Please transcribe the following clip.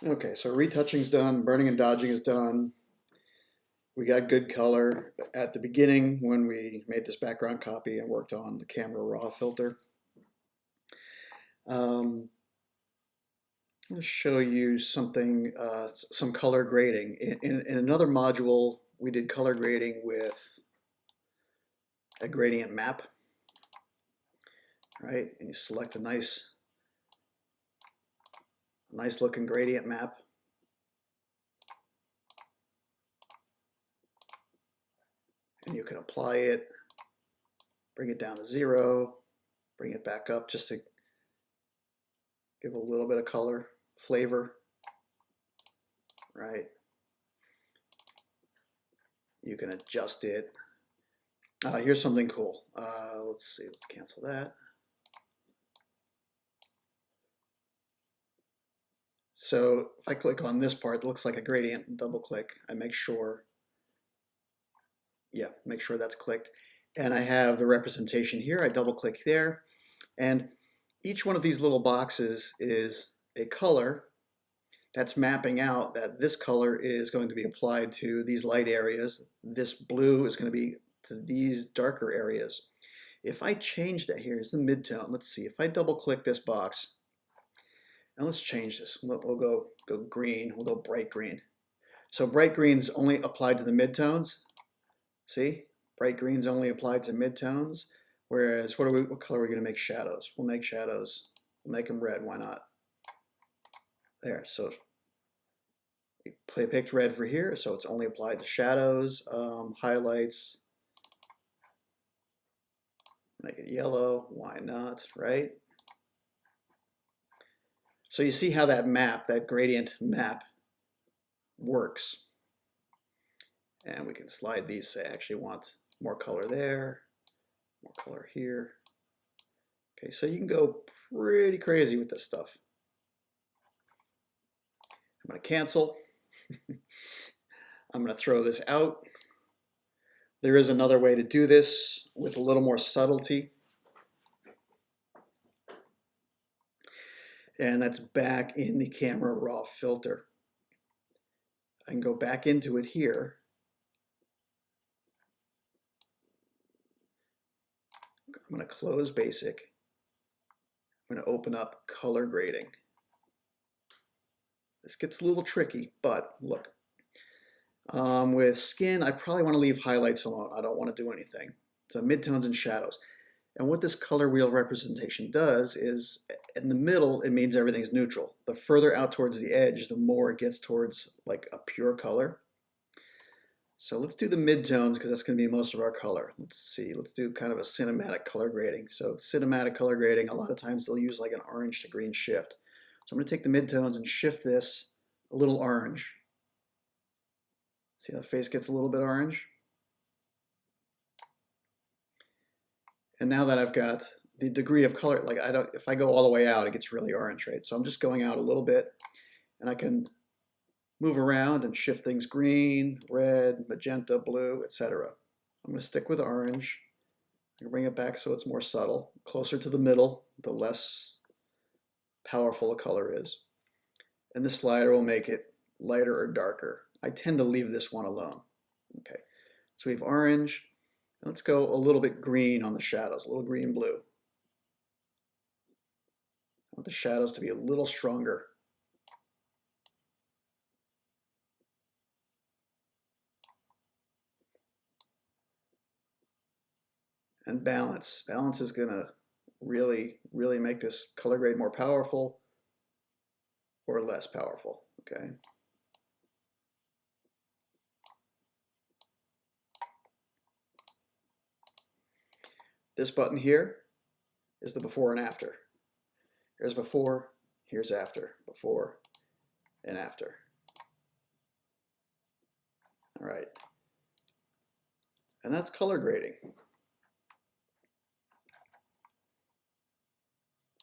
Okay, so retouching's done, burning and dodging is done. We got good color at the beginning when we made this background copy and worked on the camera raw filter. I'm going to show you something, some color grading. In another module, we did color grading with a gradient map, right? And you select a nice looking gradient map. And you can apply it, bring it down to 0, bring it back up just to give a little bit of color, flavor, right? You can adjust it. Here's something cool. Let's see, let's cancel that. So if I click on this part, it looks like a gradient, double click, I make sure, make sure that's clicked. And I have the representation here, I double click there, and each one of these little boxes is a color that's mapping out that this color is going to be applied to these light areas, this blue is going to be to these darker areas. If I change that, here's the midtone, let's see, if I double click this box, and let's change this, we'll go green, we'll go bright green. So bright green's only applied to the midtones, see? Bright green's only applied to midtones, whereas what color are we going to make shadows? We'll make shadows, we'll make them red, why not? There, so we picked red for here, so it's only applied to shadows, highlights, make it yellow, why not, right? So you see how that map, that gradient map, works. And we can slide these, say I actually want more color there, more color here. Okay, so you can go pretty crazy with this stuff. I'm going to cancel. I'm going to throw this out. There is another way to do this with a little more subtlety. And that's back in the camera raw filter. I can go back into it here. I'm going to close basic. I'm going to open up color grading. This gets a little tricky, but look. With skin, I probably want to leave highlights alone. I don't want to do anything. So midtones and shadows. And what this color wheel representation does is, in the middle, it means everything's neutral. The further out towards the edge, the more it gets towards like a pure color. So let's do the midtones because that's going to be most of our color. Let's see, let's do kind of a cinematic color grading. So cinematic color grading, a lot of times they'll use like an orange to green shift. So I'm going to take the midtones and shift this a little orange. See how the face gets a little bit orange? And now that I've got the degree of color, like if I go all the way out, it gets really orange, right? So I'm just going out a little bit, and I can move around and shift things green, red, magenta, blue, etc. I'm going to stick with orange. I'm going to bring it back so it's more subtle, closer to the middle, the less powerful a color is. And this slider will make it lighter or darker. I tend to leave this one alone. Okay, so we have orange. Let's go a little bit green on the shadows, a little green blue. I want the shadows to be a little stronger. And balance. Balance is going to really make this color grade more powerful or less powerful, okay? This button here is the before and after. Here's before, here's after, before and after. All right. And that's color grading.